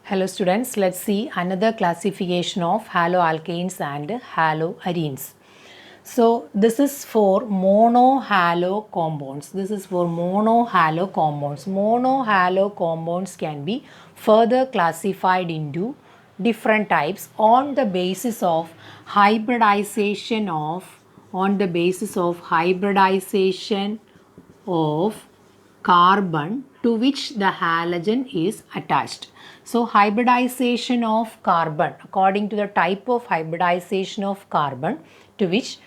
Hello students, let's see another classification of haloalkanes and haloarenes. So this is for monohalo compounds. This is for monohalo compounds. Monohalo compounds can be further classified into different types on the basis of hybridization of carbon to which the halogen is attached. So hybridization of carbon, according to the type of hybridization of carbon to which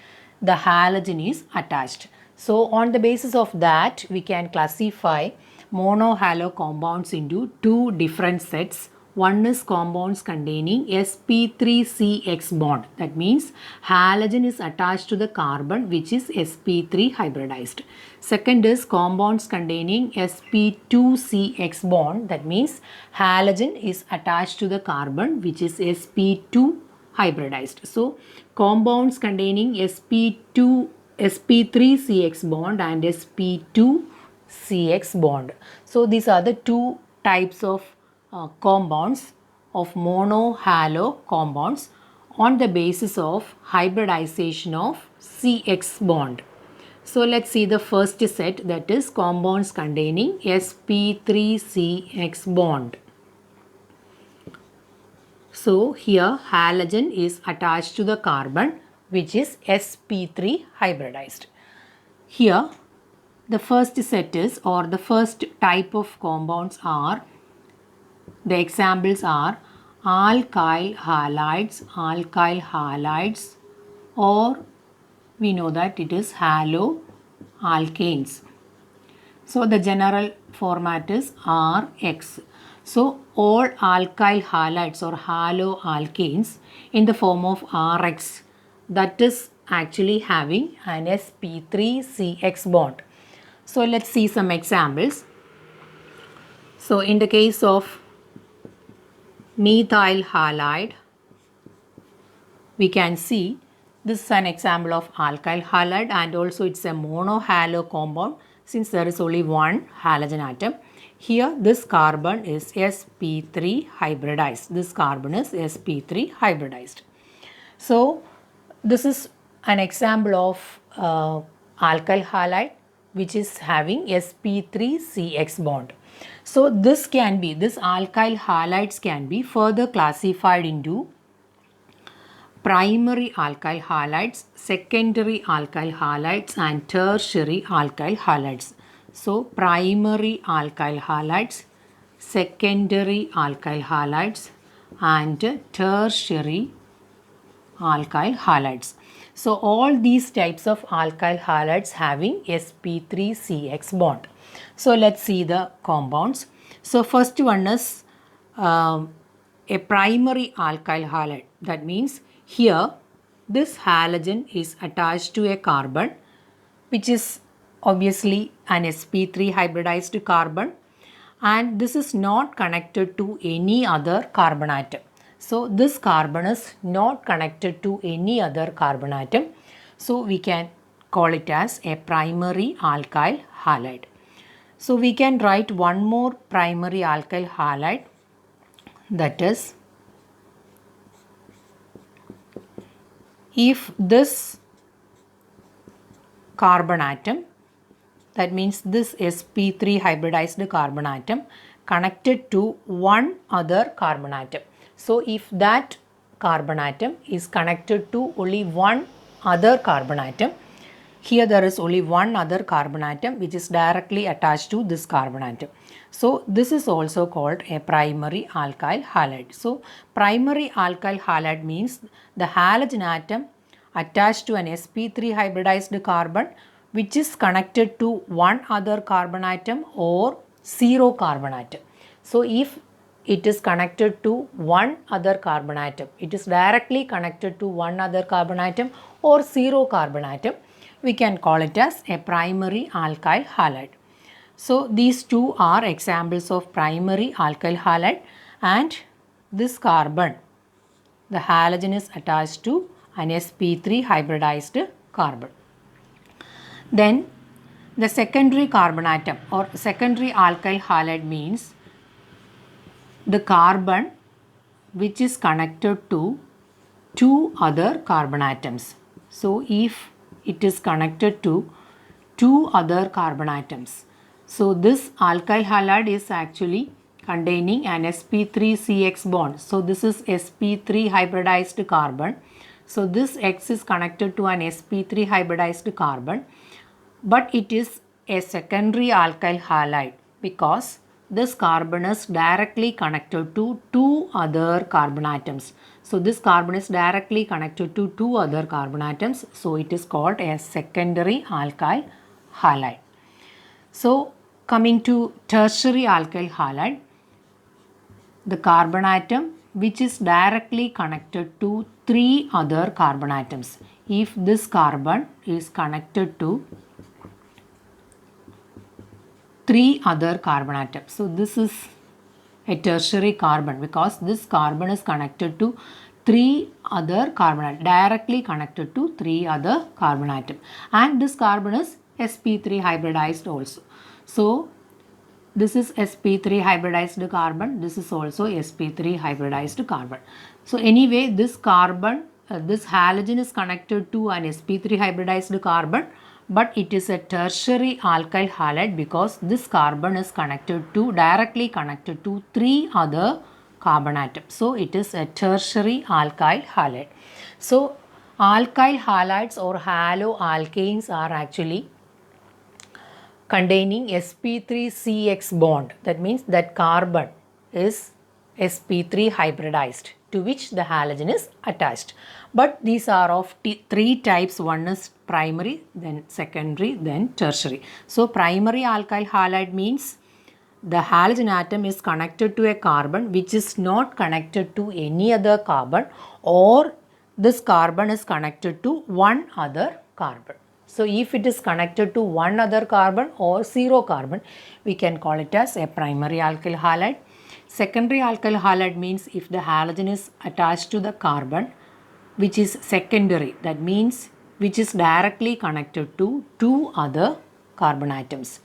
the halogen is attached. So on the basis of that, we can classify monohalo compounds into two different sets. One is compounds containing sp3CX bond. That means halogen is attached to the carbon which is sp3 hybridized. Second is compounds containing sp2CX bond. That means halogen is attached to the carbon which is sp2 hybridized. So compounds containing sp3CX bond and sp2CX bond. So these are the two types of compounds of monohalo compounds on the basis of hybridization of CX bond. So let's see the first set, that is compounds containing sp3CX bond. So here halogen is attached to the carbon which is sp3 hybridized. Here the first set is, or the first type of compounds are, the examples are alkyl halides, or we know that it is haloalkanes. So the general format is RX. So all alkyl halides or haloalkanes in the form of RX, that is actually having an sp3CX bond. So let's see some examples. So in the case of methyl halide, we can see this is an example of alkyl halide, and also it's a monohalo compound since there is only one halogen atom. Here this carbon is sp3 hybridized. This carbon is sp3 hybridized. So this is an example of alkyl halide which is having sp3CX bond. So this alkyl halides can be further classified into primary alkyl halides, secondary alkyl halides and tertiary alkyl halides. So primary alkyl halides, secondary alkyl halides and tertiary alkyl halides. So all these types of alkyl halides having sp3CX bond. So let's see the compounds. So first one is a primary alkyl halide. That means here this halogen is attached to a carbon which is obviously an sp3 hybridized carbon, and this is not connected to any other carbon atom. So this carbon is not connected to any other carbon atom. So we can call it as a primary alkyl halide. So we can write one more primary alkyl halide, that is, if this carbon atom, that means this sp3 hybridized carbon atom connected to one other carbon atom. So if that carbon atom is connected to only one other carbon atom, here there is only one other carbon atom which is directly attached to this carbon atom. So this is also called a primary alkyl halide. So primary alkyl halide means the halogen atom attached to an sp3 hybridized carbon which is connected to one other carbon atom or zero carbon atom. So if it is connected to one other carbon atom, it is directly connected to one other carbon atom or zero carbon atom, we can call it as a primary alkyl halide. So these two are examples of primary alkyl halide, and this carbon, the halogen is attached to an sp3 hybridized carbon. Then the secondary carbon atom or secondary alkyl halide means the carbon which is connected to two other carbon atoms. So if it is connected to two other carbon atoms, so this alkyl halide is actually containing an sp3CX bond. So this is sp3 hybridized carbon. So this X is connected to an sp3 hybridized carbon, but it is a secondary alkyl halide because this carbon is directly connected to two other carbon atoms. So this carbon is directly connected to two other carbon atoms. So it is called a secondary alkyl halide. So coming to tertiary alkyl halide, the carbon atom which is directly connected to three other carbon atoms. If this carbon is connected to three other carbon atoms, so this is a tertiary carbon because this carbon is connected to three other carbon atoms, directly connected to three other carbon atoms, and this carbon is sp3 hybridized also. So this is sp3 hybridized carbon, this is also sp3 hybridized carbon. So anyway, this carbon, this halogen is connected to an sp3 hybridized carbon, but it is a tertiary alkyl halide because this carbon is directly connected to three other carbon atoms. So it is a tertiary alkyl halide. So alkyl halides or haloalkanes are actually containing sp3CX bond. That means that carbon is sp3 hybridized to which the halogen is attached. But these are of three types. One is primary, then secondary, then tertiary. So primary alkyl halide means the halogen atom is connected to a carbon which is not connected to any other carbon, or this carbon is connected to one other carbon. So if it is connected to one other carbon or zero carbon, we can call it as a primary alkyl halide. Secondary alkyl halide means if the halogen is attached to the carbon which is secondary, that means which is directly connected to two other carbon atoms.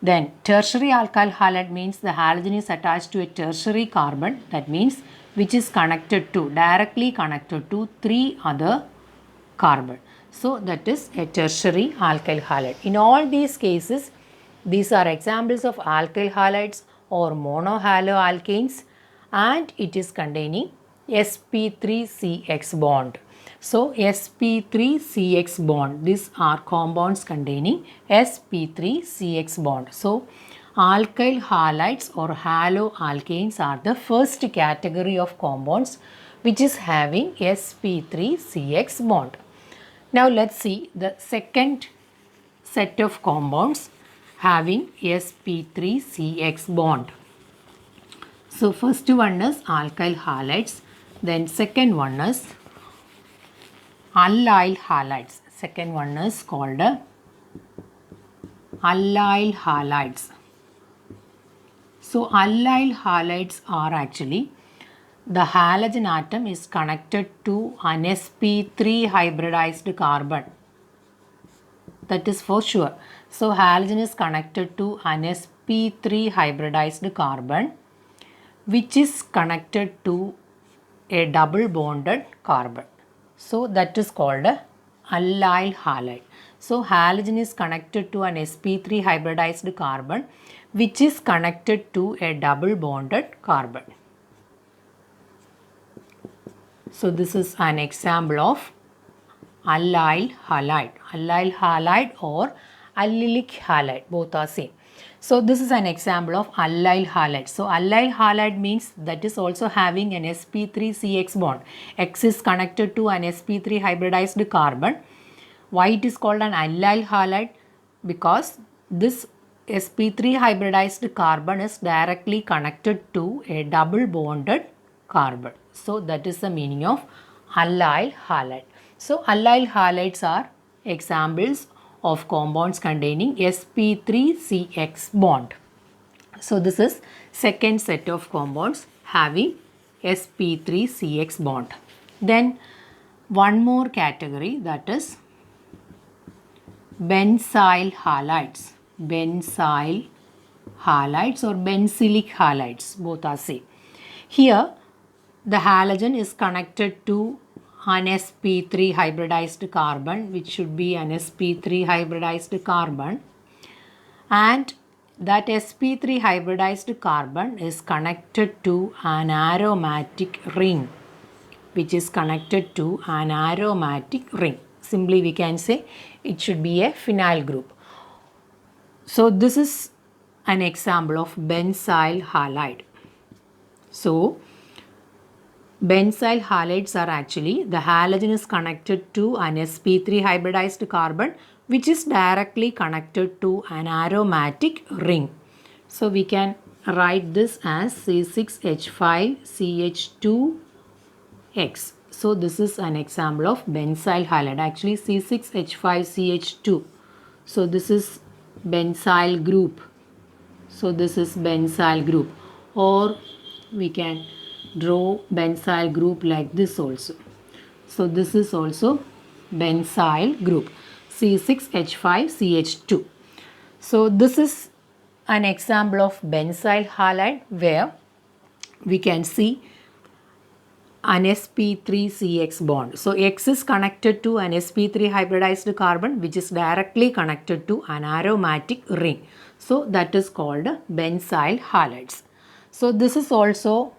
Then tertiary alkyl halide means the halogen is attached to a tertiary carbon, that means which is directly connected to three other carbon. So that is a tertiary alkyl halide. In all these cases, these are examples of alkyl halides or monohaloalkanes, and it is containing sp3CX bond. So sp3CX bond, these are compounds containing sp3CX bond. So alkyl halides or haloalkanes are the first category of compounds which is having sp3CX bond. Now let's see the second set of compounds having sp3CX bond. So first one is alkyl halides, then second one is allyl halides. Second one is called allyl halides. So allyl halides are actually the halogen atom is connected to an sp3 hybridized carbon. That is for sure. So halogen is connected to an sp3 hybridized carbon which is connected to a double bonded carbon. So that is called allyl halide. So halogen is connected to an sp3 hybridized carbon which is connected to a double bonded carbon. So this is an example of allyl halide. Allyl halide or allylic halide, both are same. So this is an example of allyl halide. So allyl halide means that is also having an sp3CX bond. X is connected to an sp3 hybridized carbon. Why it is called an allyl halide? Because this sp3 hybridized carbon is directly connected to a double bonded carbon. So that is the meaning of allyl halide. So allyl halides are examples of compounds containing sp3CX bond. So this is second set of compounds having sp3CX bond. Then one more category, that is benzyl halides. Benzyl halides or benzylic halides, both are same. Here the halogen is connected to an sp3 hybridized carbon, which should be an sp3 hybridized carbon, and that sp3 hybridized carbon is connected to an aromatic ring, which is connected to an aromatic ring. Simply we can say it should be a phenyl group. So this is an example of benzyl halide. So benzyl halides are actually, the halogen is connected to an sp3 hybridized carbon, which is directly connected to an aromatic ring. So we can write this as C6H5CH2X. So this is an example of benzyl halide, actually C6H5CH2. So this is benzyl group. So this is benzyl group, or we can draw benzyl group like this also. So this is also benzyl group, C6H5CH2. So this is an example of benzyl halide where we can see an sp3CX bond. So X is connected to an sp3 hybridized carbon, which is directly connected to an aromatic ring. So that is called benzyl halides. So this is also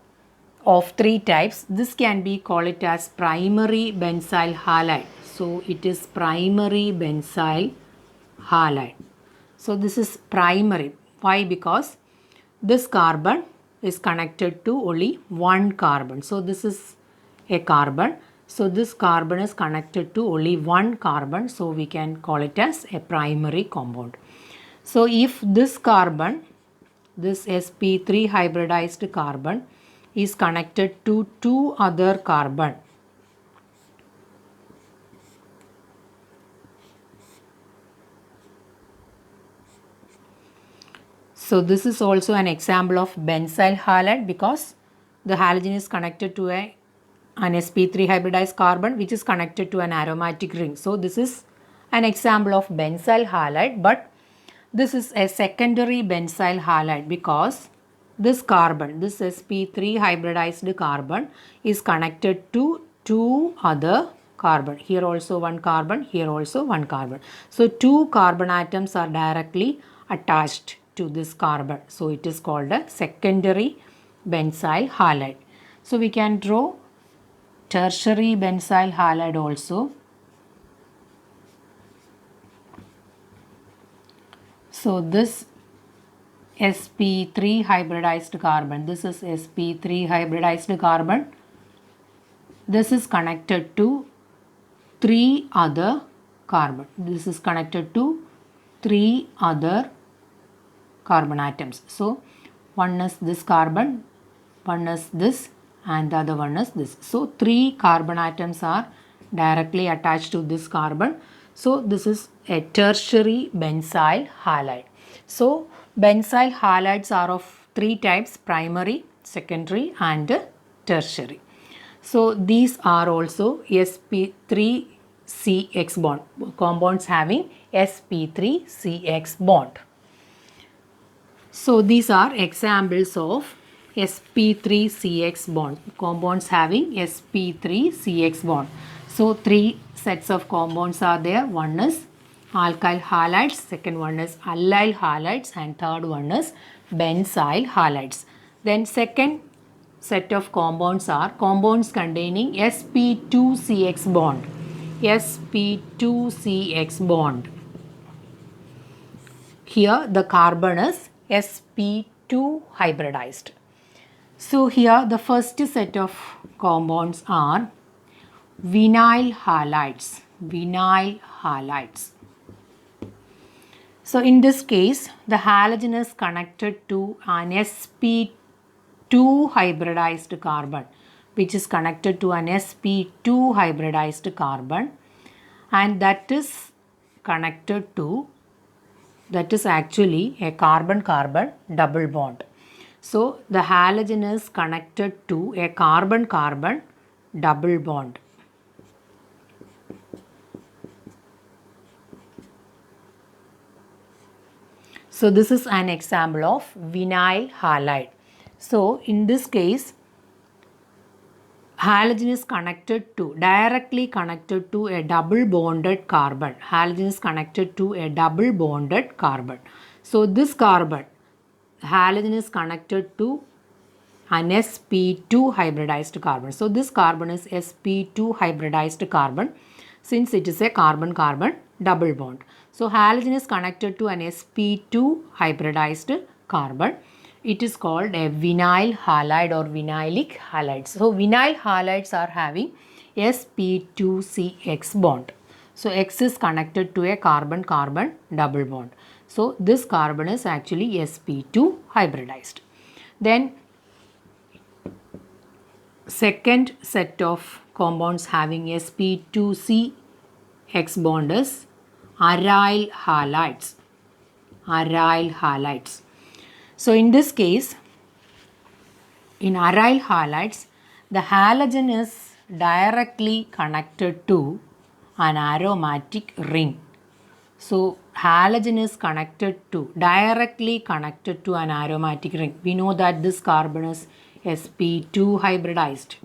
of three types. This can be called it as primary benzyl halide. So it is primary benzyl halide. So this is primary. Why? Because this carbon is connected to only one carbon. So this is a carbon. So this carbon is connected to only one carbon. So we can call it as a primary compound. So if this carbon, this sp3 hybridized carbon is connected to two other carbon, so this is also an example of benzyl halide, because the halogen is connected to an sp3 hybridized carbon, which is connected to an aromatic ring. So this is an example of benzyl halide, but this is a secondary benzyl halide because this carbon, this sp3 hybridized carbon is connected to two other carbon. Here also one carbon, here also one carbon. So two carbon atoms are directly attached to this carbon. So it is called a secondary benzyl halide. So we can draw tertiary benzyl halide also. So this sp3 hybridized carbon, this is sp3 hybridized carbon. This is connected to three other carbon. This is connected to three other carbon atoms. So one is this carbon, one is this, and the other one is this. So three carbon atoms are directly attached to this carbon. So this is a tertiary benzyl halide. So benzyl halides are of three types: primary, secondary, and tertiary. So these are also sp3CX bond, compounds having sp3CX bond. So these are examples of sp3CX bond, compounds having sp3CX bond. So three sets of compounds are there. One is alkyl halides, second one is allyl halides, and third one is benzyl halides. Then second set of compounds are compounds containing sp2CX bond. sp2CX bond. Here the carbon is sp2 hybridized. So here the first set of compounds are vinyl halides. Vinyl halides. So in this case, the halogen is connected to an sp2 hybridized carbon, which is connected to an sp2 hybridized carbon, and that is connected to, that is actually a carbon-carbon double bond. So the halogen is connected to a carbon-carbon double bond. So this is an example of vinyl halide. So in this case, halogen is connected to, directly connected to a double bonded carbon. Halogen is connected to a double bonded carbon. So this carbon, halogen is connected to an sp2 hybridized carbon. So this carbon is sp2 hybridized carbon since it is a carbon-carbon double bond. So halogen is connected to an sp2 hybridized carbon. It is called a vinyl halide or vinylic halides. So vinyl halides are having sp2cx bond. So X is connected to a carbon-carbon double bond. So this carbon is actually sp2 hybridized. Then second set of compounds having sp2c X bond is aryl halides. Aryl halides. So in this case, in aryl halides, the halogen is directly connected to an aromatic ring. So halogen is directly connected to an aromatic ring. We know that this carbon is sp2 hybridized.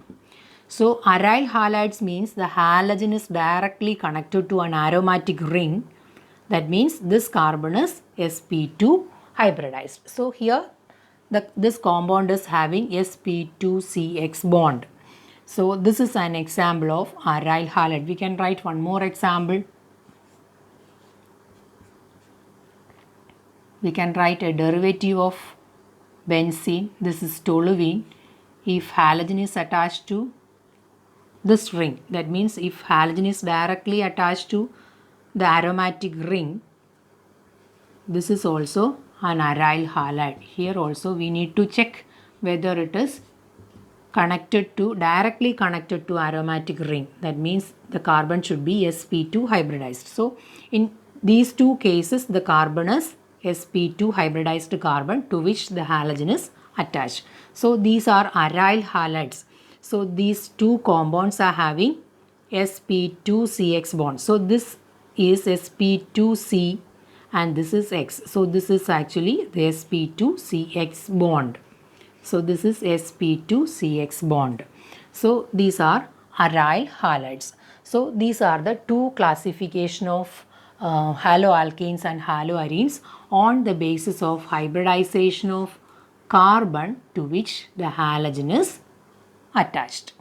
So aryl halides means the halogen is directly connected to an aromatic ring. That means this carbon is sp2 hybridized. So here this compound is having sp2cx bond. So this is an example of aryl halide. We can write one more example. We can write a derivative of benzene. This is toluene. If halogen is attached to this ring, that means if halogen is directly attached to the aromatic ring, this is also an aryl halide. Here also we need to check whether it is directly connected to aromatic ring. That means the carbon should be sp2 hybridized. So in these two cases, the carbon is sp2 hybridized carbon to which the halogen is attached. So these are aryl halides. So these two compounds are having sp2cx bond. So this is sp2c and this is X. So this is actually the sp2cx bond. So this is sp2cx bond. So these are aryl halides. So these are the two classification of haloalkanes and haloarenes on the basis of hybridization of carbon to which the halogen is attached.